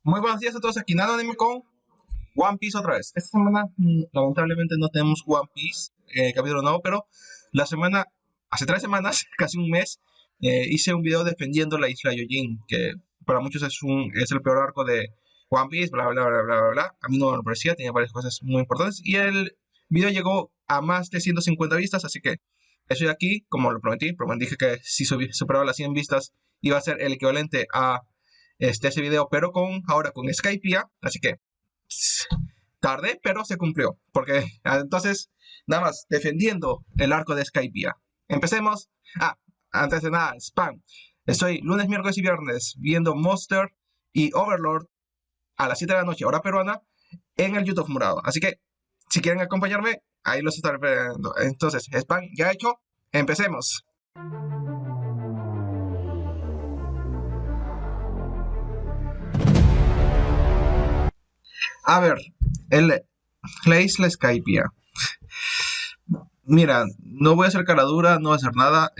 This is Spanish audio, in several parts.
Muy buenos días a todos, aquí Nano Anime con One Piece otra vez. Esta semana, lamentablemente, no tenemos One Piece, capítulo nuevo, pero hace 3 semanas, casi un mes, hice un video defendiendo la isla Yojin, que para muchos es el peor arco de One Piece, bla, bla, bla, bla, bla, bla. A mí no me lo parecía, tenía varias cosas muy importantes, y el video llegó a más de 150 vistas, así que estoy aquí, como lo prometí que si superaba las 100 vistas, iba a ser el equivalente a ese video, pero ahora con Skypiea, así que tardé, pero se cumplió. Porque entonces, nada más, defendiendo el arco de Skypiea. Empecemos. Ah, antes de nada, spam. Estoy lunes, miércoles y viernes viendo Monster y Overlord a las 7 de la noche, hora peruana, en el YouTube morado. Así que, si quieren acompañarme, ahí los estaré esperando. Entonces, spam ya hecho, empecemos. A ver, el, la isla Skypiea. Mira, no voy a hacer cara dura, no voy a hacer nada.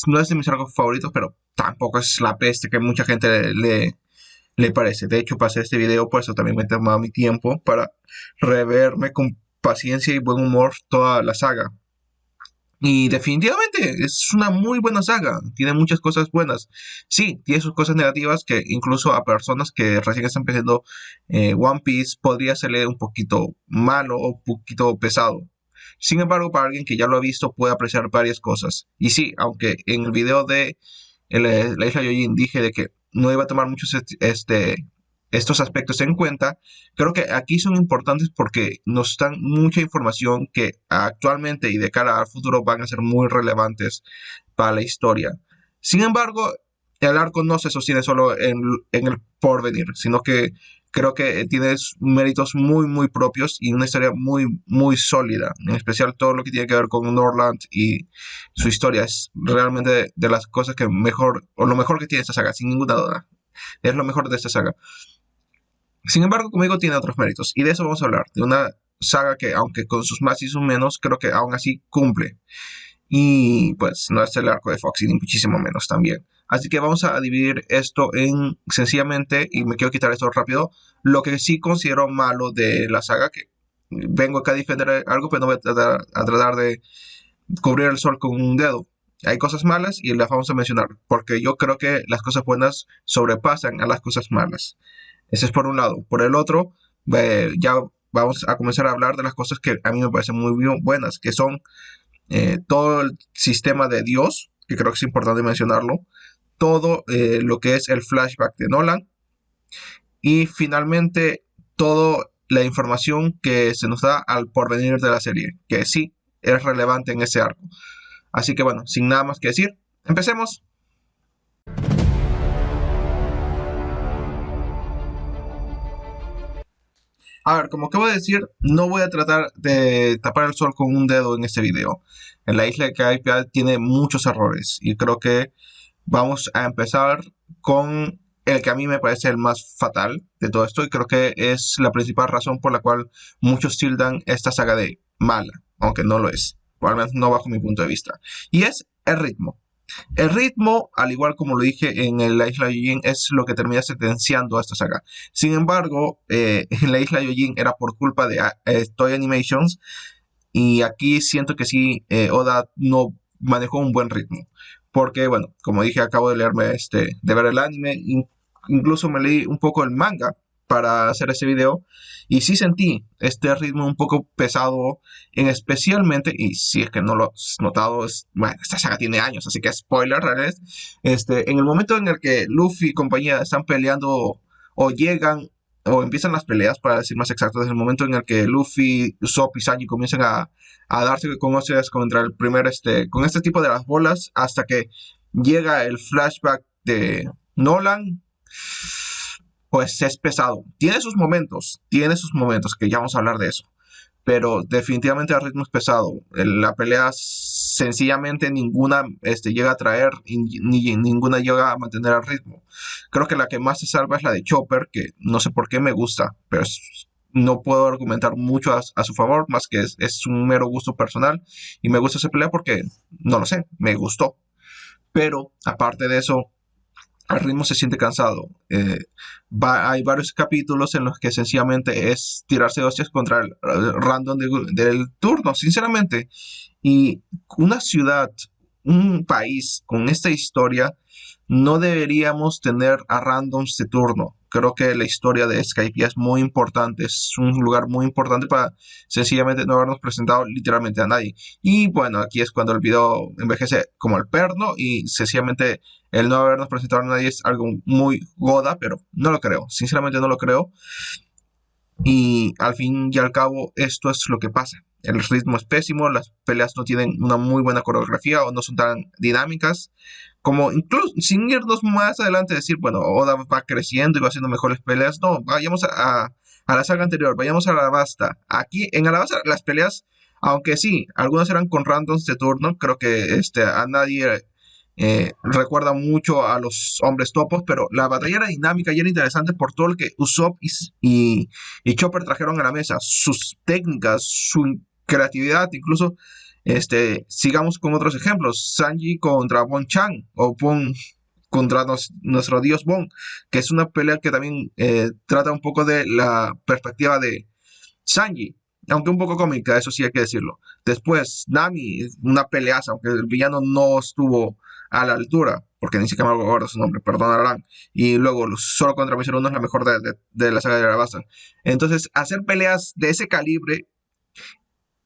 No es de mis arcos favoritos, pero tampoco es la peste que mucha gente le parece. De hecho, pasé este video, por eso también me he tomado mi tiempo para reverme con paciencia y buen humor toda la saga. Y definitivamente es una muy buena saga, tiene muchas cosas buenas. Sí, tiene sus cosas negativas que incluso a personas que recién están empezando One Piece podría serle un poquito malo o un poquito pesado. Sin embargo, para alguien que ya lo ha visto puede apreciar varias cosas. Y sí, aunque en el video de la isla Yojin dije de que no iba a tomar muchos estos aspectos en cuenta, creo que aquí son importantes porque nos dan mucha información que actualmente y de cara al futuro van a ser muy relevantes para la historia. Sin embargo, el arco no se sostiene solo en el porvenir, sino que creo que tiene méritos muy, muy propios y una historia muy, muy sólida. En especial todo lo que tiene que ver con Norland y su historia es realmente de las cosas que mejor, o lo mejor que tiene esta saga, sin ninguna duda. Es lo mejor de esta saga. Sin embargo, como digo, tiene otros méritos. Y de eso vamos a hablar. De una saga que, aunque con sus más y sus menos, creo que aún así cumple. Y pues no es el arco de Foxy, ni muchísimo menos también. Así que vamos a dividir esto en sencillamente, y me quiero quitar esto rápido, lo que sí considero malo de la saga, que vengo acá a defender algo, pero no voy a tratar de cubrir el sol con un dedo. Hay cosas malas y las vamos a mencionar, porque yo creo que las cosas buenas sobrepasan a las cosas malas. Ese es por un lado. Por el otro, ya vamos a comenzar a hablar de las cosas que a mí me parecen muy buenas, que son todo el sistema de Dios, que creo que es importante mencionarlo, todo lo que es el flashback de Nolan y finalmente toda la información que se nos da al porvenir de la serie, que sí es relevante en ese arco. Así que bueno, sin nada más que decir, empecemos. A ver, como acabo de decir, no voy a tratar de tapar el sol con un dedo en este video. En la isla de Caipial tiene muchos errores y creo que vamos a empezar con el que a mí me parece el más fatal de todo esto y creo que es la principal razón por la cual muchos tildan esta saga de mala, aunque no lo es, o al menos no bajo mi punto de vista. Y es el ritmo. El ritmo, al igual como lo dije en la isla Yojin, es lo que termina sentenciando a esta saga. Sin embargo, en la isla Yojin era por culpa de Toy Animations y aquí siento que sí, Oda no manejó un buen ritmo. Porque, bueno, como dije, acabo de leerme de ver el anime, incluso me leí un poco el manga para hacer ese video y sí sentí este ritmo un poco pesado, en especialmente, y si es que no lo has notado, bueno, esta saga tiene años, así que spoiler, ¿verdad? En el momento en el que Luffy y compañía están peleando o llegan o empiezan las peleas, para decir más exacto, desde el momento en el que Luffy, Usopp y Sanji comienzan a darse con hostias contra el primer, con este tipo de las bolas, hasta que llega el flashback de Nolan, pues es pesado. Tiene sus momentos, que ya vamos a hablar de eso. Pero definitivamente el ritmo es pesado. La pelea sencillamente ninguna llega a traer ni ninguna llega a mantener el ritmo. Creo que la que más se salva es la de Chopper, que no sé por qué me gusta, pero no puedo argumentar mucho a su favor, más que es un mero gusto personal. Y me gusta esa pelea porque, no lo sé, me gustó. Pero aparte de eso, al ritmo se siente cansado. Hay varios capítulos en los que sencillamente es tirarse hostias contra el random del turno, sinceramente. Y una ciudad, un país con esta historia, no deberíamos tener a randoms de turno. Creo que la historia de Skypiea es muy importante, es un lugar muy importante para sencillamente no habernos presentado literalmente a nadie. Y bueno, aquí es cuando el video envejece como el perno y sencillamente el no habernos presentado a nadie es algo muy goda, pero no lo creo, sinceramente no lo creo. Y al fin y al cabo, esto es lo que pasa. El ritmo es pésimo, las peleas no tienen una muy buena coreografía o no son tan dinámicas. Como incluso sin irnos más adelante, decir, bueno, Oda va creciendo y va haciendo mejores peleas. No, vayamos a la saga anterior, vayamos a Alabasta. Aquí en Alabasta las peleas, aunque sí, algunas eran con randoms de turno, creo que a nadie recuerda mucho a los hombres topos, pero la batalla era dinámica y era interesante por todo lo que Usopp y Chopper trajeron a la mesa, sus técnicas, su creatividad, incluso sigamos con otros ejemplos, Sanji contra Bon Chan o Bon contra nuestro dios Bon, que es una pelea que también trata un poco de la perspectiva de Sanji, aunque un poco cómica, eso sí hay que decirlo. Después, Nami, una peleaza, aunque el villano no estuvo a la altura, porque ni siquiera me acuerdo su nombre, perdonarán. Y luego, solo contra Mr. 1 es la mejor de la saga de Arabasta. Entonces, hacer peleas de ese calibre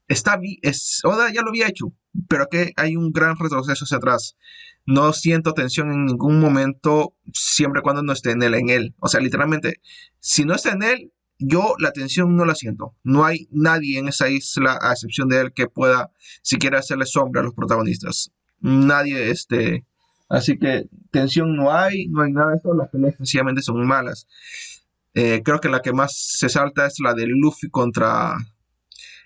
está bien, Oda ya lo había hecho, pero que hay un gran retroceso hacia atrás. No siento tensión en ningún momento, siempre y cuando no esté en él. O sea, literalmente, si no está en él, yo la tensión no la siento. No hay nadie en esa isla, a excepción de él, que pueda siquiera hacerle sombra a los protagonistas. Nadie, Así que tensión no hay nada de eso, las peleas sencillamente son malas. Creo que la que más se salta es la de Luffy contra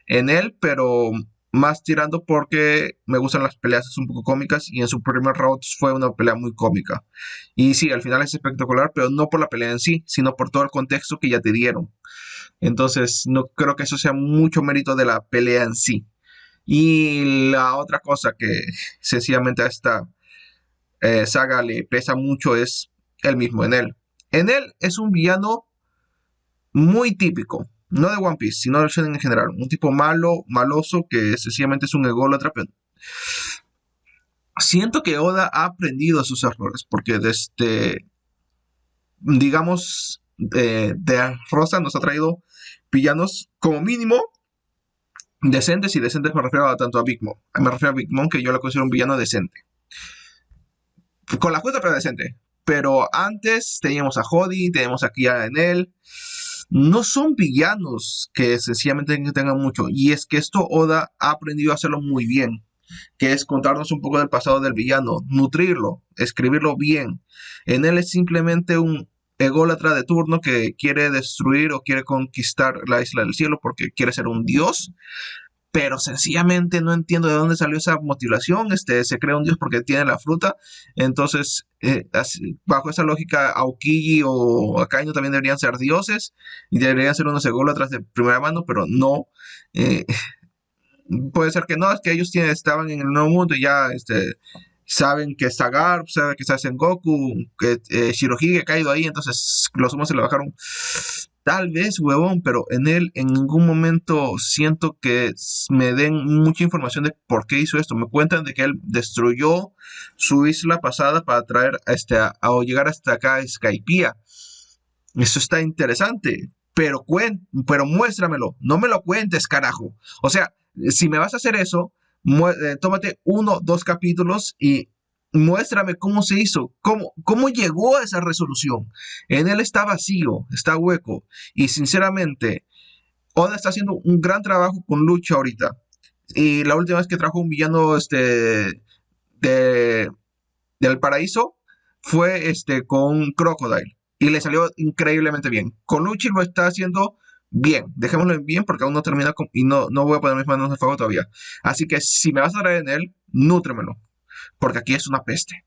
en él, pero más tirando porque me gustan las peleas, es un poco cómicas y en su primer round fue una pelea muy cómica. Y sí, al final es espectacular, pero no por la pelea en sí, sino por todo el contexto que ya te dieron. Entonces, no creo que eso sea mucho mérito de la pelea en sí. Y la otra cosa que sencillamente a esta saga le pesa mucho es el mismo en él. En él es un villano muy típico, no de One Piece, sino del shonen en general. Un tipo malo, maloso, que sencillamente es un ególatra. Pero siento que Oda ha aprendido sus errores, porque desde, digamos, de Rosa nos ha traído villanos como mínimo decentes, y decentes me refiero a tanto a Big Mom. Me refiero a Big Mom, que yo lo considero un villano decente. Con la justa, pero decente. Pero antes teníamos a Jody, tenemos aquí a Enel. No son villanos que sencillamente tengan mucho. Y es que esto Oda ha aprendido a hacerlo muy bien. Que es contarnos un poco del pasado del villano, nutrirlo, escribirlo bien. En él es simplemente un ególatra de turno que quiere destruir o quiere conquistar la isla del cielo porque quiere ser un dios, pero sencillamente no entiendo de dónde salió esa motivación. Se crea un dios porque tiene la fruta. Entonces, bajo esa lógica, Aokiji o Akainu también deberían ser dioses y deberían ser unos ególatras de primera mano, pero no. Eh, Puede ser que no, es que ellos estaban en el nuevo mundo y ya saben que está Garp, saben que está Sengoku, que Shirohige ha caído ahí, entonces los humos se le bajaron. Tal vez, huevón, pero en él en ningún momento siento que me den mucha información de por qué hizo esto. Me cuentan de que él destruyó su isla pasada para traer o llegar hasta acá a Skypiea. Eso está interesante, pero muéstramelo, no me lo cuentes, carajo. O sea, si me vas a hacer eso, tómate 1, 2 capítulos y muéstrame cómo se hizo, cómo llegó a esa resolución. En él está vacío, está hueco. Y sinceramente, Oda está haciendo un gran trabajo con Lucha ahorita. Y la última vez que trajo un villano de, del paraíso fue con Crocodile. Y le salió increíblemente bien. Con Luchi lo está haciendo bien. Dejémoslo en bien porque aún no termina y no voy a poner mis manos en el fuego todavía. Así que si me vas a traer en él, nútremelo. Porque aquí es una peste.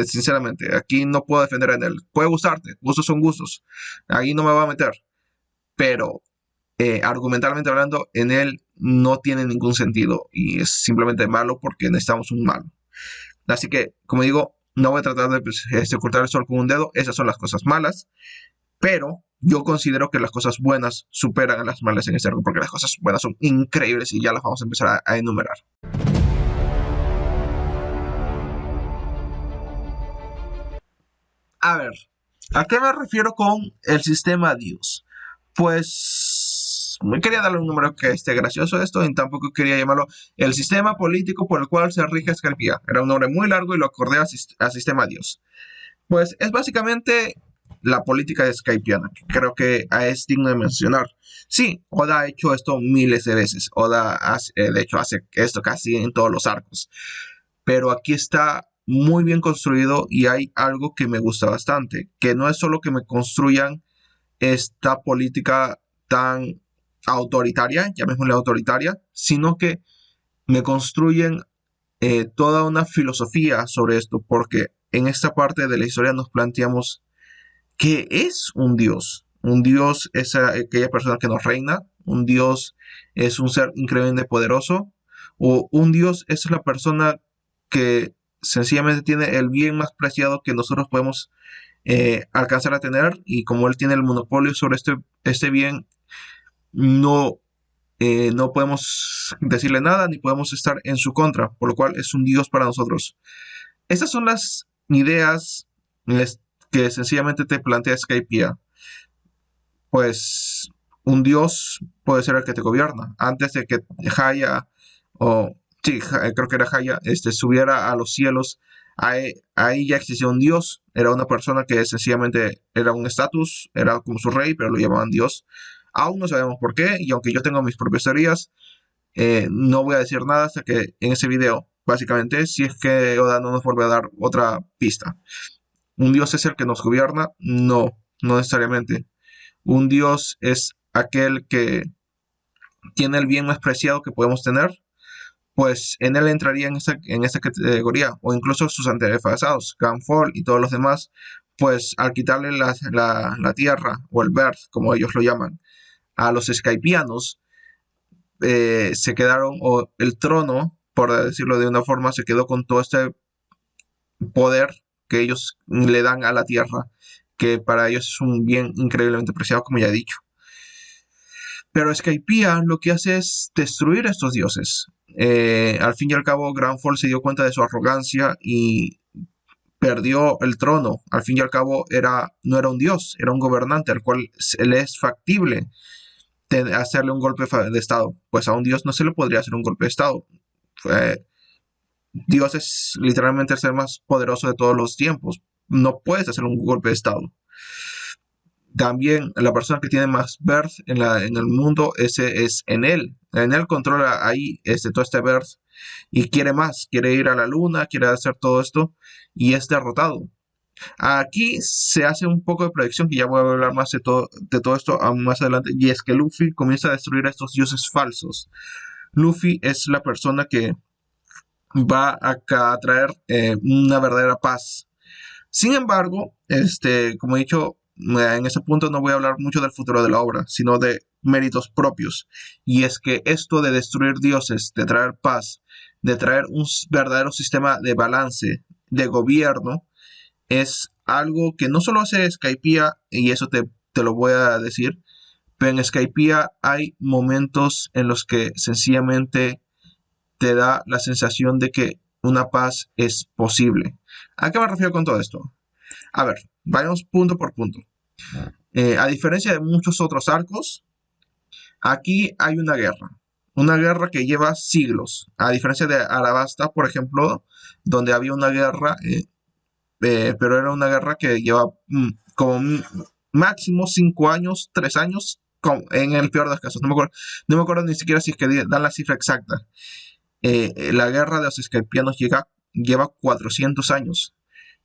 Sinceramente, aquí no puedo defender en él. Puede gustarte, gustos son gustos. Ahí no me voy a meter. Pero argumentalmente hablando, en él no tiene ningún sentido. Y es simplemente malo porque necesitamos un malo. Así que, como digo, No voy a tratar de pues, ocultar el sol con un dedo. Esas son las cosas malas. Pero yo considero que las cosas buenas superan a las malas en este arco, porque las cosas buenas son increíbles y ya las vamos a empezar a enumerar. A ver, ¿a qué me refiero con el sistema Dios? Pues no quería darle un número que esté gracioso esto, y tampoco quería llamarlo el sistema político por el cual se rige Scarpia. Era un nombre muy largo y lo acordé a sistema Dios. Pues es básicamente la política de Skypiana, que creo que es digno de mencionar. Sí, Oda ha hecho esto miles de veces. Oda, de hecho, hace esto casi en todos los arcos. Pero aquí está muy bien construido y hay algo que me gusta bastante, que no es solo que me construyan esta política tan autoritaria, llamémosle autoritaria, sino que me construyen toda una filosofía sobre esto, porque en esta parte de la historia nos planteamos qué es un dios. Un dios es aquella persona que nos reina, un dios es un ser increíblemente poderoso, o un dios es la persona que sencillamente tiene el bien más preciado que nosotros podemos alcanzar a tener, y como él tiene el monopolio sobre este bien, no, no podemos decirle nada ni podemos estar en su contra, por lo cual es un dios para nosotros. Estas son las ideas que sencillamente te plantea Skypiea. Pues un dios puede ser el que te gobierna. Antes de que Haya, o sí, creo que era Haya, subiera a los cielos, ahí ya existía un dios. Era una persona que sencillamente era un estatus, era como su rey, pero lo llamaban dios. Aún no sabemos por qué, y aunque yo tengo mis propias teorías, no voy a decir nada hasta que en ese video, básicamente, si es que Oda no nos vuelve a dar otra pista. ¿Un dios es el que nos gobierna? No, no necesariamente. Un dios es aquel que tiene el bien más preciado que podemos tener, pues en él entraría en esta categoría, o incluso sus antepasados, Gunfall y todos los demás, pues al quitarle la tierra, o el Birth, como ellos lo llaman, a los Skypianos, se quedaron, o el trono, por decirlo de una forma, se quedó con todo este poder que ellos le dan a la tierra, que para ellos es un bien increíblemente preciado, como ya he dicho. Pero Skypiea lo que hace es destruir a estos dioses. Al fin y al cabo, Granfall se dio cuenta de su arrogancia y perdió el trono. Al fin y al cabo, no era un dios, era un gobernante al cual le es factible hacerle un golpe de estado. Pues a un dios no se le podría hacer un golpe de estado. Dios es literalmente el ser más poderoso de todos los tiempos. No puedes hacer un golpe de estado. También la persona que tiene más birth en el mundo, ese es en él. En él controla ahí todo este birth y quiere más, quiere ir a la luna, quiere hacer todo esto y es derrotado. Aquí se hace un poco de predicción, que ya voy a hablar más de todo esto más adelante, y es que Luffy comienza a destruir a estos dioses falsos. Luffy es la persona que va a traer una verdadera paz. Sin embargo, como he dicho, en ese punto no voy a hablar mucho del futuro de la obra, sino de méritos propios. Y es que esto de destruir dioses, de traer paz, de traer un verdadero sistema de balance, de gobierno, es algo que no solo hace Skypiea, y eso te lo voy a decir, pero en Skypiea hay momentos en los que sencillamente te da la sensación de que una paz es posible. ¿A qué me refiero con todo esto? A ver, vayamos punto por punto. A diferencia de muchos otros arcos, aquí hay una guerra. Una guerra que lleva siglos. A diferencia de Alabasta, por ejemplo, donde había una guerra, pero era una guerra que lleva como máximo 5 años, 3 años, en el peor de los casos. No me acuerdo ni siquiera si es que dan la cifra exacta. La guerra de los escarpianos lleva 400 años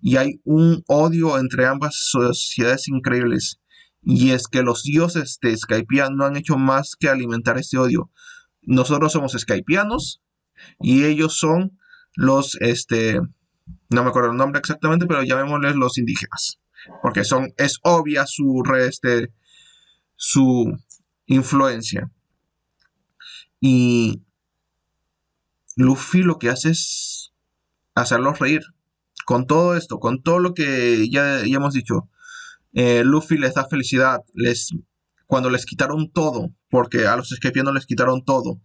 y hay un odio entre ambas sociedades increíbles. Y es que los dioses de Skypiea no han hecho más que alimentar este odio. Nosotros somos skypianos y ellos son los, no me acuerdo el nombre exactamente, pero llamémosles los indígenas. Porque es obvia su influencia. Y Luffy lo que hace es hacerlos reír con todo esto, con todo lo que ya hemos dicho, Luffy les da felicidad, cuando les quitaron todo, porque a los escapianos les quitaron todo,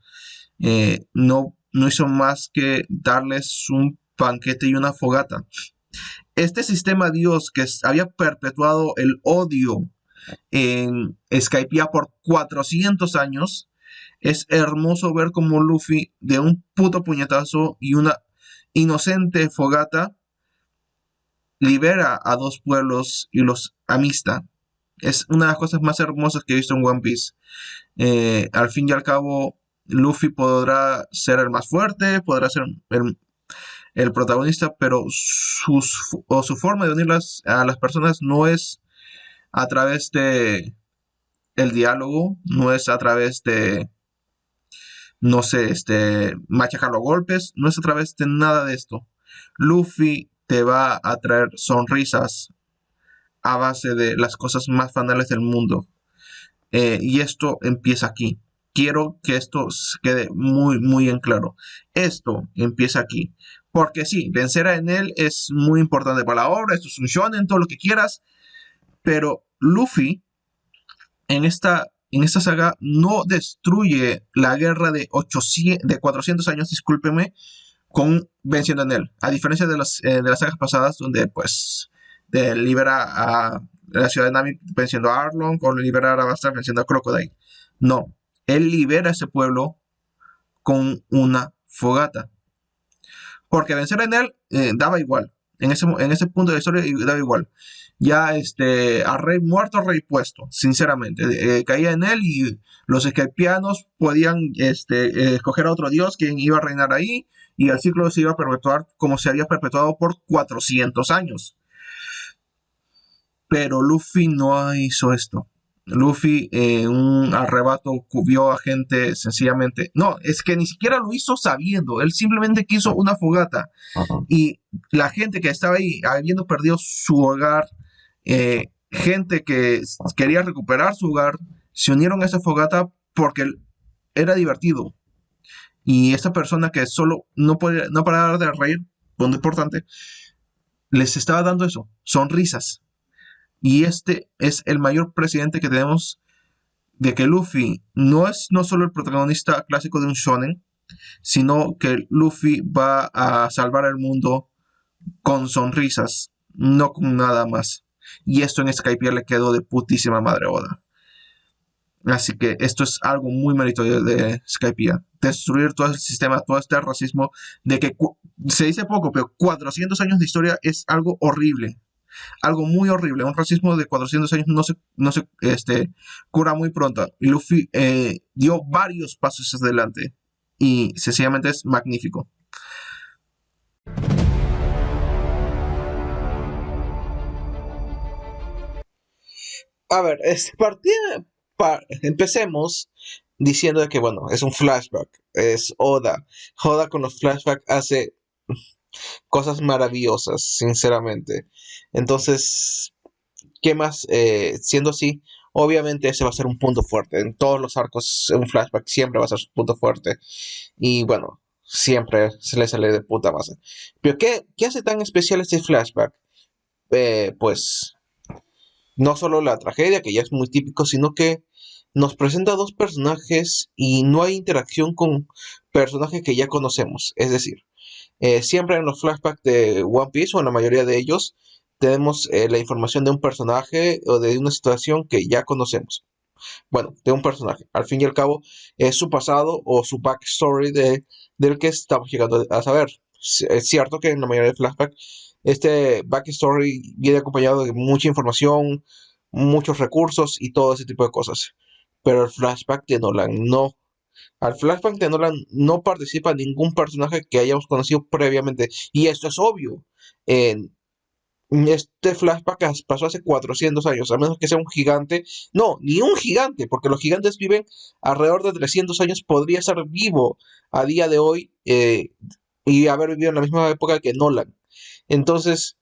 no hizo más que darles un banquete y una fogata. Este sistema Dios que había perpetuado el odio en Skypiea por 400 años, es hermoso ver como Luffy de un puto puñetazo y una inocente fogata libera a dos pueblos y los amista. Es una de las cosas más hermosas que he visto en One Piece. Al fin y al cabo, Luffy podrá ser el más fuerte, podrá ser el protagonista, pero su forma de unir a las personas no es a través de el diálogo, no es a través de, no sé, machacarlo a golpes, no es a través de nada de esto. Luffy te va a traer sonrisas a base de las cosas más banales del mundo. Y esto empieza aquí. Quiero que esto quede muy, muy en claro. Esto empieza aquí. Porque sí, vencer a Enel es muy importante para la obra, esto es un shonen, todo lo que quieras, pero Luffy en esta saga no destruye la guerra de 400 años, discúlpeme, con venciendo en él. A diferencia de las sagas pasadas, donde pues libera a la ciudad de Nami venciendo a Arlong, o libera a Arabasta venciendo a Crocodile. No, él libera a ese pueblo con una fogata. Porque vencer en él daba igual. En ese punto de la historia daba igual. Ya a rey muerto, rey puesto, sinceramente. Caía en él y los escapianos podían escoger a otro dios quien iba a reinar ahí y el ciclo se iba a perpetuar como se había perpetuado por 400 años. Pero Luffy no hizo esto. Luffy en un arrebato vio a gente sencillamente. No, es que ni siquiera lo hizo sabiendo. Él simplemente quiso una fogata. Y la gente que estaba ahí, habiendo perdido su hogar, gente que quería recuperar su hogar, se unieron a esa fogata porque era divertido. Y esta persona que solo no paraba de reír, punto importante, les estaba dando eso, sonrisas. Y este es el mayor presidente que tenemos de que Luffy no es no solo el protagonista clásico de un shonen, sino que Luffy va a salvar el mundo con sonrisas, no con nada más. Y esto en Skypiea le quedó de putísima madre Oda. Así que esto es algo muy meritorio de Skypiea. Destruir todo el sistema, todo este racismo, de que se dice poco, pero 400 años de historia es algo horrible. Algo muy horrible. Un racismo de 400 años no se cura muy pronto. Y Luffy dio varios pasos adelante. Y sencillamente es magnífico. A ver, empecemos diciendo de que, bueno, es un flashback, es Oda. Oda con los flashbacks hace cosas maravillosas, sinceramente. Entonces, ¿qué más? Siendo así, obviamente ese va a ser un punto fuerte. En todos los arcos, un flashback siempre va a ser su punto fuerte. Y bueno, siempre se le sale de puta base. Pero ¿qué hace tan especial este flashback? Pues no solo la tragedia, que ya es muy típico, sino que nos presenta dos personajes y no hay interacción con personajes que ya conocemos. Es decir, siempre en los flashbacks de One Piece, o en la mayoría de ellos, tenemos la información de un personaje o de una situación que ya conocemos. Bueno, de un personaje. Al fin y al cabo, es su pasado o su backstory del que estamos llegando a saber. Es cierto que en la mayoría de flashbacks, este backstory viene acompañado de mucha información, muchos recursos y todo ese tipo de cosas. Pero el flashback de Nolan no. Al flashback de Nolan no participa ningún personaje que hayamos conocido previamente. Y esto es obvio. En este flashback pasó hace 400 años, a menos que sea un gigante. No, ni un gigante, porque los gigantes viven alrededor de 300 años. Podría ser vivo a día de hoy y haber vivido en la misma época que Nolan. Entonces,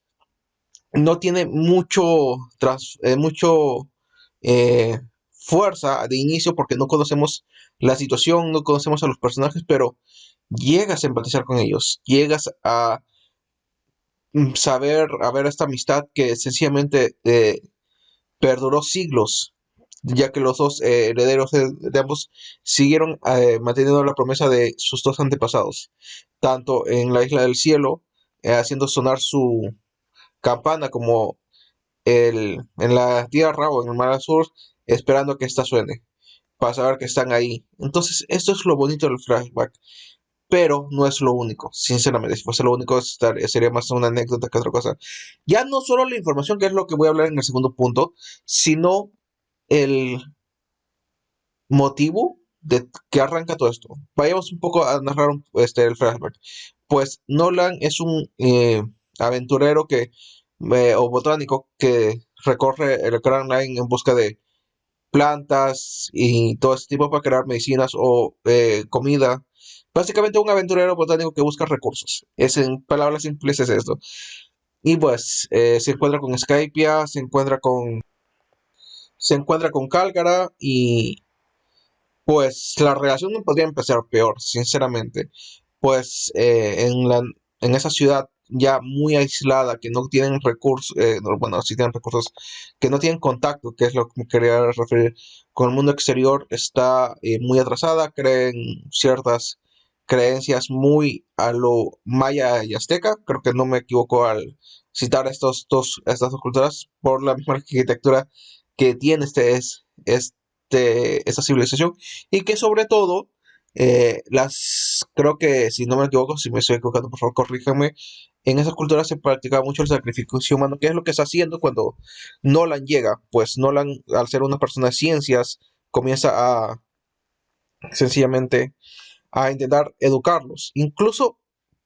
no tiene mucho fuerza de inicio porque no conocemos la situación, no conocemos a los personajes, pero llegas a empatizar con ellos, llegas a saber, haber esta amistad que sencillamente perduró siglos, ya que los dos herederos de ambos siguieron manteniendo la promesa de sus dos antepasados, tanto en la Isla del Cielo, haciendo sonar su campana, como en la Tierra o en el Mar al Sur, esperando que ésta suene, para saber que están ahí. Entonces, esto es lo bonito del flashback, pero no es lo único, sinceramente. Si fuese lo único, sería más una anécdota que otra cosa. Ya no solo la información, que es lo que voy a hablar en el segundo punto, sino el motivo de que arranca todo esto. Vayamos un poco a narrar el flashback. Pues Nolan es un aventurero o botánico que recorre el Grand Line en busca de plantas y todo ese tipo para crear medicinas o comida. Básicamente un aventurero botánico que busca recursos. Es en palabras simples es esto. Y pues se encuentra con Skypia, se encuentra con Cálgara y pues la relación no podría empezar peor, sinceramente. Pues en esa ciudad ya muy aislada, que no tienen recursos, bueno, sí tienen recursos, que no tienen contacto, que es lo que me quería referir, con el mundo exterior, está muy atrasada, creen ciertas creencias muy a lo maya y azteca, creo que no me equivoco al citar estas dos culturas por la misma arquitectura que tiene esta civilización, y que sobre todo creo que, si no me equivoco, si me estoy equivocando, por favor, corríjame, en esas culturas se practicaba mucho el sacrificio humano, que es lo que está haciendo cuando Nolan llega. Pues Nolan, al ser una persona de ciencias, comienza a sencillamente a intentar educarlos. Incluso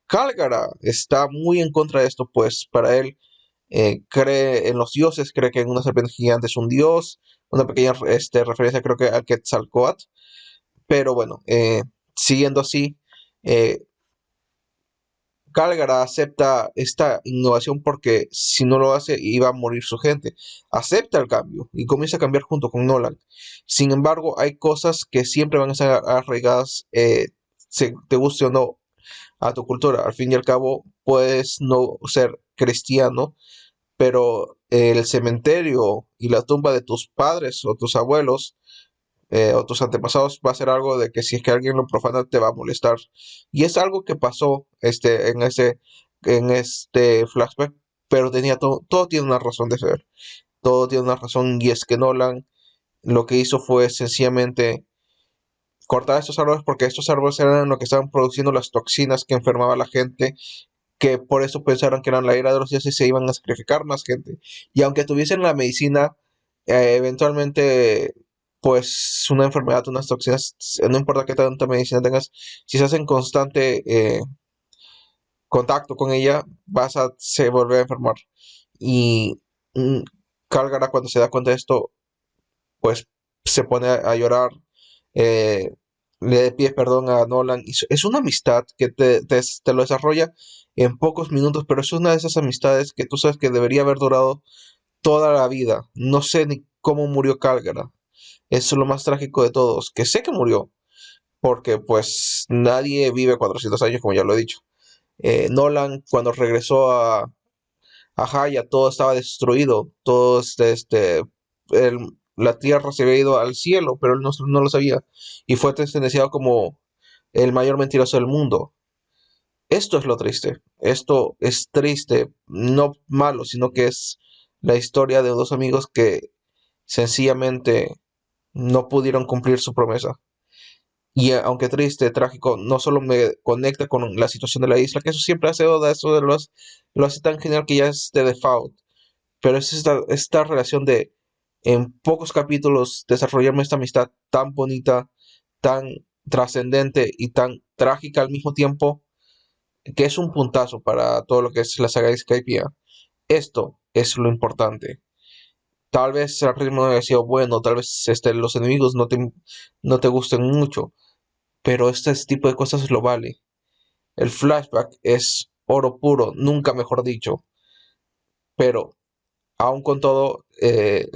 Cálgara está muy en contra de esto, pues para él cree en los dioses, cree que en una serpiente gigante es un dios, una pequeña referencia creo que a Quetzalcóatl, pero bueno, siguiendo así, eh, Cálgara acepta esta innovación porque si no lo hace iba a morir su gente. Acepta el cambio y comienza a cambiar junto con Nolan. Sin embargo, hay cosas que siempre van a estar arraigadas, te guste o no, a tu cultura. Al fin y al cabo, puedes no ser cristiano, pero el cementerio y la tumba de tus padres o tus abuelos o tus antepasados va a ser algo de que si es que alguien lo profana te va a molestar. Y es algo que pasó en este flashback, pero todo tiene una razón de ser. Todo tiene una razón, y es que Nolan lo que hizo fue sencillamente cortar estos árboles, porque estos árboles eran lo que estaban produciendo las toxinas que enfermaba a la gente, que por eso pensaron que eran la ira de los dioses y se iban a sacrificar más gente. Y aunque tuviesen la medicina, eventualmente, pues una enfermedad, unas toxinas, no importa qué tanta medicina tengas, si estás en constante contacto con ella, se volver a enfermar. Y mm, Cálgara, cuando se da cuenta de esto, pues se pone a llorar, eh, le pide perdón a Nolan. Y es una amistad que te lo desarrolla en pocos minutos, pero es una de esas amistades que tú sabes que debería haber durado toda la vida. No sé ni cómo murió Cálgara. Eso es lo más trágico de todos, que sé que murió, porque pues nadie vive 400 años, como ya lo he dicho. Nolan, cuando regresó a Haya, todo estaba destruido, la tierra se había ido al cielo, pero él no lo sabía, y fue sentenciado como el mayor mentiroso del mundo. Esto es lo triste, esto es triste, no malo, sino que es la historia de dos amigos que sencillamente no pudieron cumplir su promesa. Y aunque triste, trágico, no solo me conecta con la situación de la isla, que eso siempre hace Oda, lo hace tan genial que ya es de default, pero es esta relación de en pocos capítulos desarrollarme esta amistad tan bonita, tan trascendente y tan trágica al mismo tiempo, que es un puntazo para todo lo que es la saga de Skypiea. Esto es lo importante. Tal vez el ritmo no haya sido bueno, tal vez los enemigos no te gusten mucho, pero este tipo de cosas lo vale. El flashback es oro puro, nunca mejor dicho, pero aún con todo,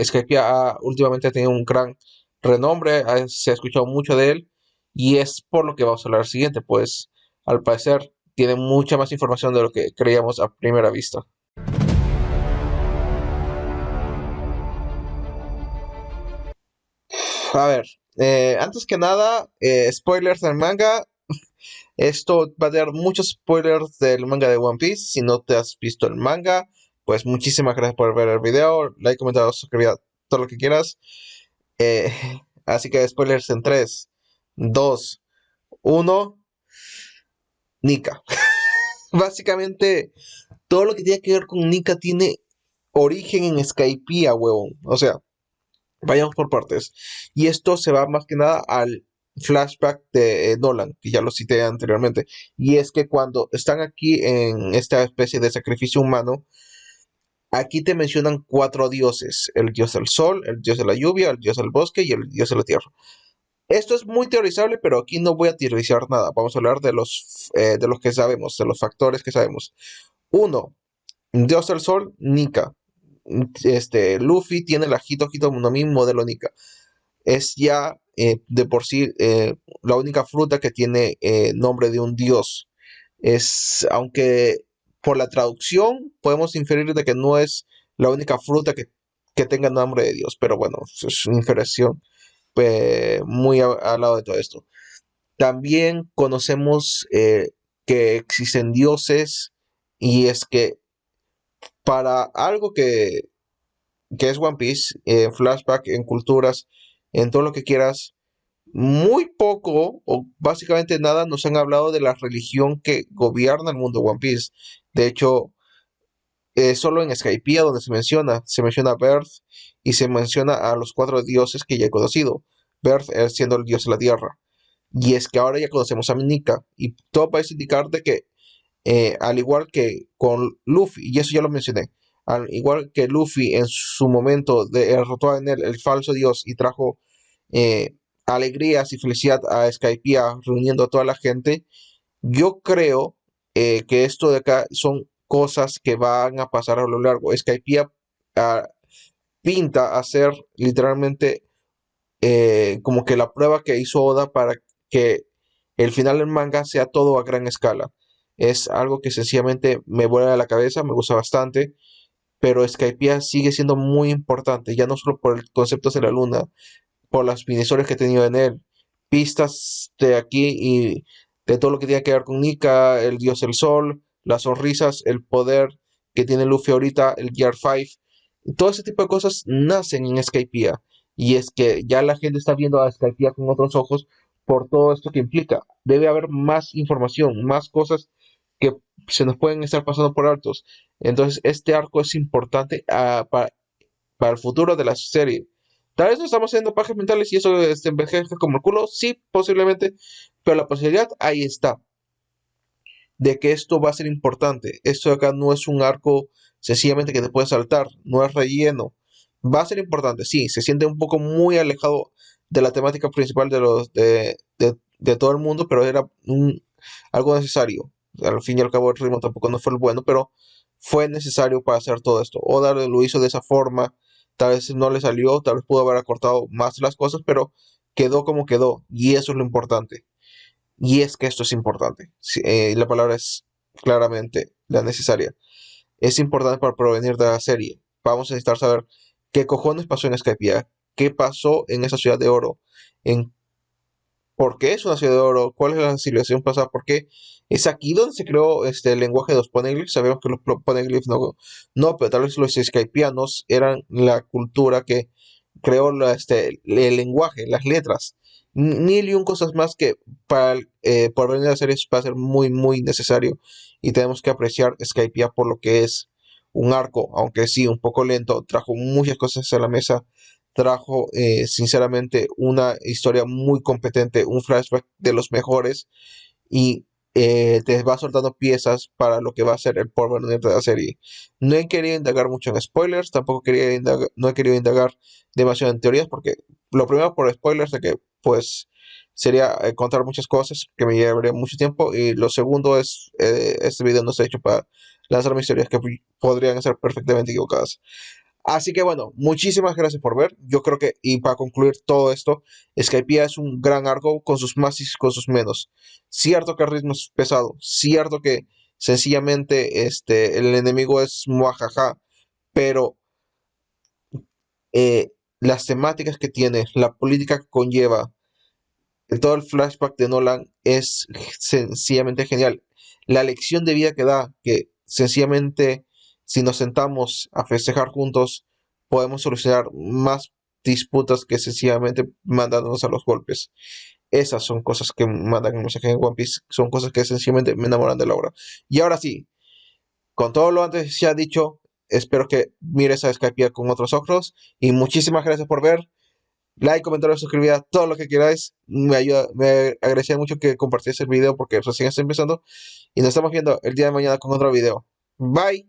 Skypiea últimamente ha tenido un gran renombre, se ha escuchado mucho de él, y es por lo que vamos a hablar siguiente, pues al parecer tiene mucha más información de lo que creíamos a primera vista. A ver, antes que nada, spoilers del manga. Esto va a dar muchos spoilers del manga de One Piece. Si no te has visto el manga, pues muchísimas gracias por ver el video. Like, comentado, suscribir, todo lo que quieras. Eh, Así que spoilers en 3, 2, 1. Nika. Básicamente, todo lo que tiene que ver con Nika tiene origen en Skypiea, huevón. O sea, vayamos por partes. Y esto se va más que nada al flashback de Nolan, que ya lo cité anteriormente. Y es que cuando están aquí en esta especie de sacrificio humano, aquí te mencionan 4 dioses: el dios del sol, el dios de la lluvia, el dios del bosque y el dios de la tierra. Esto es muy teorizable, pero aquí no voy a teorizar nada. Vamos a hablar de los que sabemos, de los factores que sabemos. Uno, dios del sol, Nika. Luffy tiene la Hito Hito no Mi modelo Nika. Es ya de por sí la única fruta que tiene nombre de un dios. Aunque por la traducción podemos inferir de que no es la única fruta que tenga nombre de dios, pero bueno, es una inferencia muy al lado de todo esto. También conocemos que existen dioses, y es que para algo que es One Piece, en flashback, en culturas, en todo lo que quieras, muy poco o básicamente nada nos han hablado de la religión que gobierna el mundo One Piece. De hecho, solo en Skypiea donde se menciona a Berth y se menciona a los 4 dioses que ya he conocido. Berth siendo el dios de la tierra. Y es que ahora ya conocemos a Nika y todo parece indicar de que al igual que con Luffy, y eso ya lo mencioné, al igual que Luffy en su momento derrotó en él el falso dios y trajo alegrías y felicidad a Skypiea reuniendo a toda la gente, yo creo que esto de acá son cosas que van a pasar a lo largo. Skypiea ah, pinta a ser literalmente como que la prueba que hizo Oda para que el final del manga sea todo a gran escala. Es algo que sencillamente me vuela a la cabeza, me gusta bastante, pero Skypiea sigue siendo muy importante, ya no solo por el concepto de la luna, por las miniseries que he tenido en él, pistas de aquí y de todo lo que tiene que ver con Nika, el dios del sol, las sonrisas, el poder que tiene Luffy ahorita, el Gear 5, todo ese tipo de cosas nacen en Skypiea. Y es que ya la gente está viendo a Skypiea con otros ojos por todo esto que implica. Debe haber más información, más cosas que se nos pueden estar pasando por altos. Entonces, este arco es importante para el futuro de la serie. Tal vez no estamos haciendo pajas mentales y eso envejezca como el culo, sí, posiblemente, pero la posibilidad ahí está, de que esto va a ser importante. Esto de acá no es un arco sencillamente que te puedes saltar, no es relleno. Va a ser importante, sí, se siente un poco muy alejado de la temática principal de todo el mundo, pero era algo necesario. Al fin y al cabo el ritmo tampoco no fue el bueno, pero fue necesario para hacer todo esto. Oda lo hizo de esa forma, tal vez no le salió, tal vez pudo haber acortado más las cosas, pero quedó como quedó, y eso es lo importante. Y es que esto es importante. Sí, la palabra es claramente la necesaria. Es importante para provenir de la serie. Vamos a necesitar saber qué cojones pasó en Skypiea, qué pasó en esa ciudad de oro, en por qué es una ciudad de oro, cuál es la civilización pasada, por qué es aquí donde se creó el lenguaje de los poneglyphs. Sabemos que los poneglyphs no, pero tal vez los skypianos eran la cultura que creó el lenguaje, las letras. Mil y un cosas más que para por venir a hacer eso va a ser muy, muy necesario. Y tenemos que apreciar Skypiea por lo que es un arco, aunque sí, un poco lento, trajo muchas cosas a la mesa, trajo sinceramente una historia muy competente, un flashback de los mejores, y te va soltando piezas para lo que va a ser el porvenir de la serie. No he querido indagar mucho en spoilers, tampoco no he querido indagar demasiado en teorías, porque lo primero por spoilers de que pues sería contar muchas cosas que me llevaría mucho tiempo, y lo segundo es este video no está hecho para lanzar mis teorías que podrían ser perfectamente equivocadas. Así que bueno, muchísimas gracias por ver. Yo creo que, y para concluir todo esto, Skypiea es un gran arco con sus más y con sus menos. Cierto que el ritmo es pesado, cierto que sencillamente el enemigo es muajaja, pero las temáticas que tiene, la política que conlleva, todo el flashback de Nolan es sencillamente genial. La lección de vida que da, que sencillamente si nos sentamos a festejar juntos, podemos solucionar más disputas que sencillamente mandándonos a los golpes. Esas son cosas que mandan el mensaje en One Piece, son cosas que sencillamente me enamoran de la obra. Y ahora sí, con todo lo antes ya dicho, espero que mires a Skypiea con otros ojos y muchísimas gracias por ver. Like, comentario, suscribir, todo lo que queráis. Me ayuda, me agradecería mucho que compartiese el video porque recién está empezando. Y nos estamos viendo el día de mañana con otro video. Bye.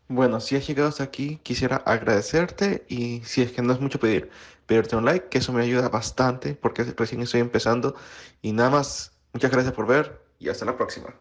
Bueno, si has llegado hasta aquí, quisiera agradecerte y si es que no es mucho pedirte un like, que eso me ayuda bastante porque recién estoy empezando. Y nada más, muchas gracias por ver y hasta la próxima.